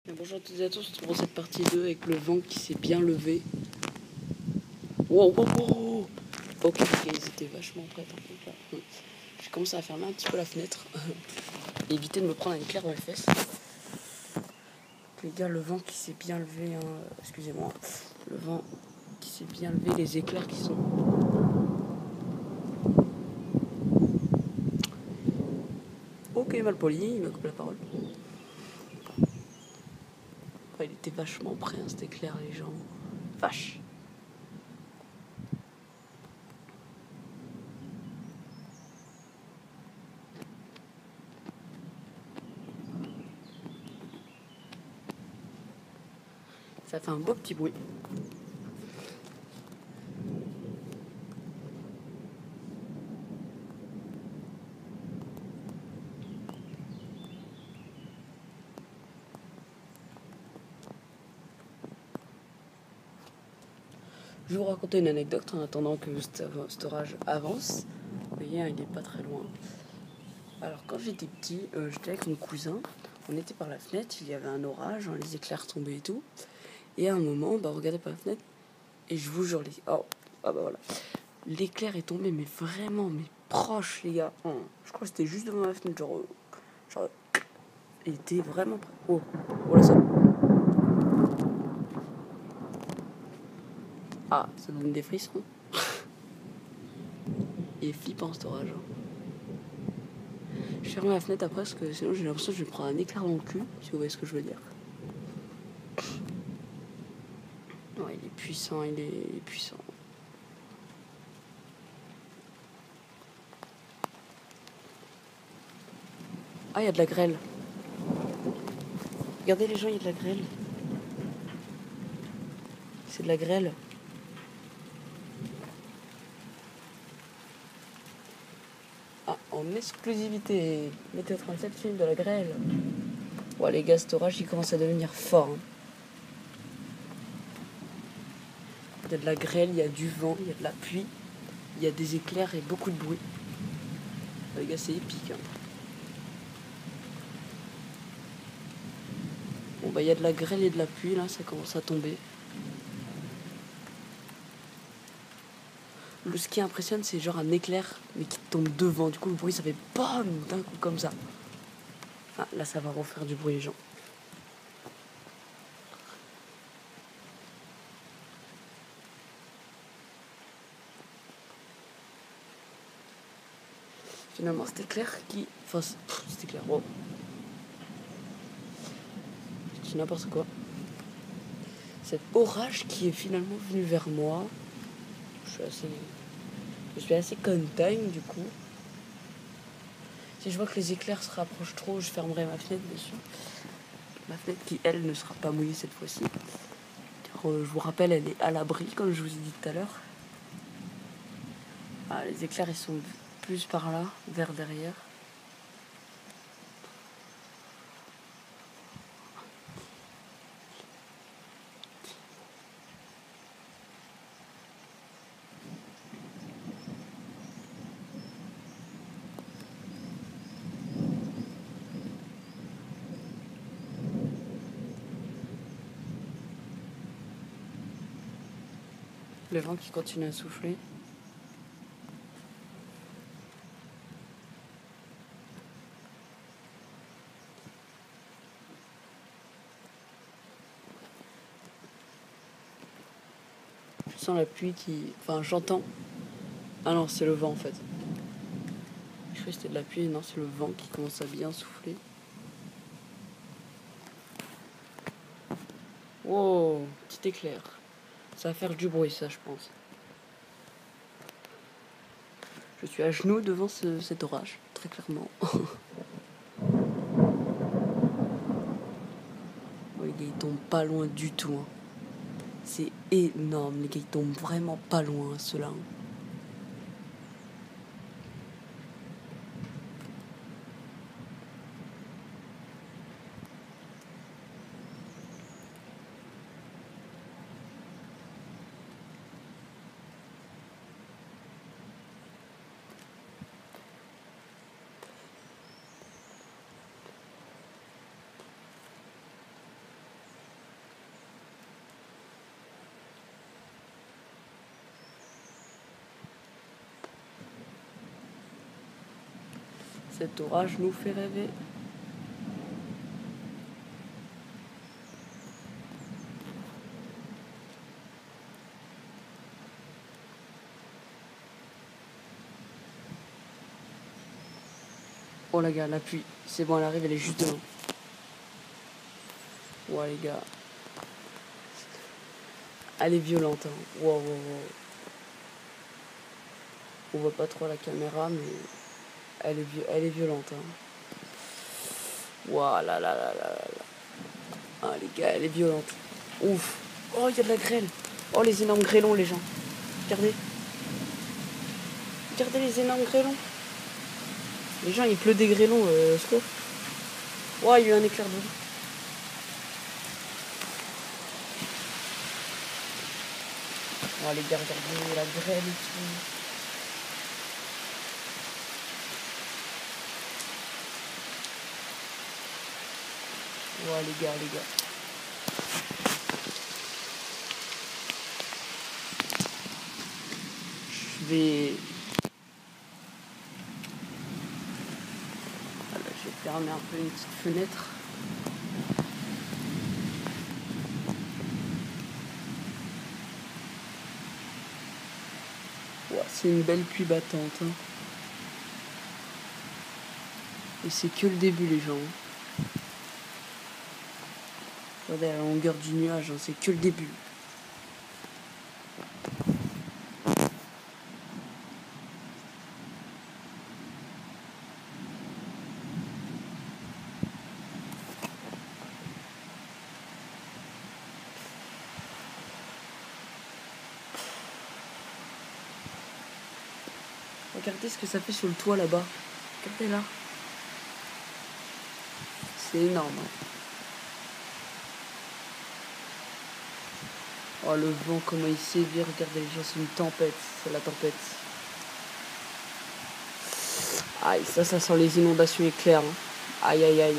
Bonjour à toutes et à tous, pour cette partie 2 avec le vent qui s'est bien levé. Wow, wow, wow. Ok, ils étaient vachement prêts. J'ai commencé à fermer un petit peu la fenêtre et éviter de me prendre un éclair dans les fesses. Les gars, le vent qui s'est bien levé, excusez-moi, le vent qui s'est bien levé, les éclairs qui sont... Ok, mal poli, il me coupe la parole. Il était vachement prêt, cet éclair, les gens. Vache. Ça fait un beau petit bruit. Je vais vous raconter une anecdote en attendant que cet orage avance. Vous voyez, il n'est pas très loin. Alors quand j'étais petit, j'étais avec mon cousin, on était par la fenêtre, il y avait un orage, les éclairs tombaient et tout. Et à un moment, on regardait par la fenêtre, et je vous jure, voilà. L'éclair est tombé, mais vraiment, mais proche, les gars. Je crois que c'était juste devant ma fenêtre, genre il était vraiment près. Oh, voilà ça. Ah, ça donne des frissons. Il est flippant cet orage. Je ferme la fenêtre après parce que sinon j'ai l'impression que je vais prendre un éclair dans le cul, si vous voyez ce que je veux dire. Ouais, il est puissant, il est puissant. Ah, il y a de la grêle. Regardez les gens, il y a de la grêle. C'est de la grêle. Ah, en exclusivité, Météo 37 filme de la grêle. Ouais, les gars, cet orage, il commence à devenir fort. Il y a de la grêle, il y a du vent, il y a de la pluie, il y a des éclairs et beaucoup de bruit. Les gars, c'est épique. Bon, bah, il y a de la grêle et de la pluie, là, ça commence à tomber. Ce qui impressionne, c'est genre un éclair, mais qui tombe devant. Du coup, le bruit, ça fait BAM d'un coup comme ça. Ah, là, ça va refaire du bruit, les gens. Finalement, cet éclair qui... Enfin, cet éclair, wow. Je dis n'importe quoi. Cet orage qui est finalement venu vers moi. Je suis assez content, du coup. Si je vois que les éclairs se rapprochent trop, je fermerai ma fenêtre, bien sûr. Ma fenêtre qui, elle, ne sera pas mouillée cette fois-ci. Je vous rappelle, elle est à l'abri, comme je vous ai dit tout à l'heure. Ah, les éclairs, ils sont plus par là, vers derrière. Le vent qui continue à souffler. Je sens la pluie qui... Enfin, j'entends. Ah non, c'est le vent, en fait. Je croyais que c'était de la pluie, non, c'est le vent qui commence à bien souffler. Wow, petit éclair. Ça va faire du bruit, ça, je pense. Je suis à genoux devant cet orage, très clairement. Les gars, ils tombent pas loin du tout. C'est énorme, les gars, ils tombent vraiment pas loin, ceux-là. Cet orage nous fait rêver. Oh les gars, la pluie. C'est bon, elle arrive, elle est juste devant. Ouais les gars. Elle est violente. Hein. Wow, wow, wow. On voit pas trop la caméra, mais elle est violente. Hein. Wow, là, là, là, là, là. Ah les gars, elle est violente. Ouf. Oh, il y a de la grêle. Oh, les énormes grêlons, les gens. Regardez. Regardez les énormes grêlons. Les gens, il pleut des grêlons, secours. Oh, il y a eu un éclair de vent. Oh, les gars, regardez la grêle et tout. Ouais, les gars, les gars. Voilà, je vais fermer un peu une petite fenêtre. Ouais, c'est une belle pluie battante. Hein. Et c'est que le début, les gens. Regardez la longueur du nuage, hein, c'est que le début. Regardez ce que ça fait sur le toit là-bas. Regardez là. C'est énorme. Hein. Oh, le vent, comment il sévit. Regardez les gens, c'est une tempête. C'est la tempête. Aïe, ça sent les inondations éclairs. Hein. Aïe, aïe, aïe.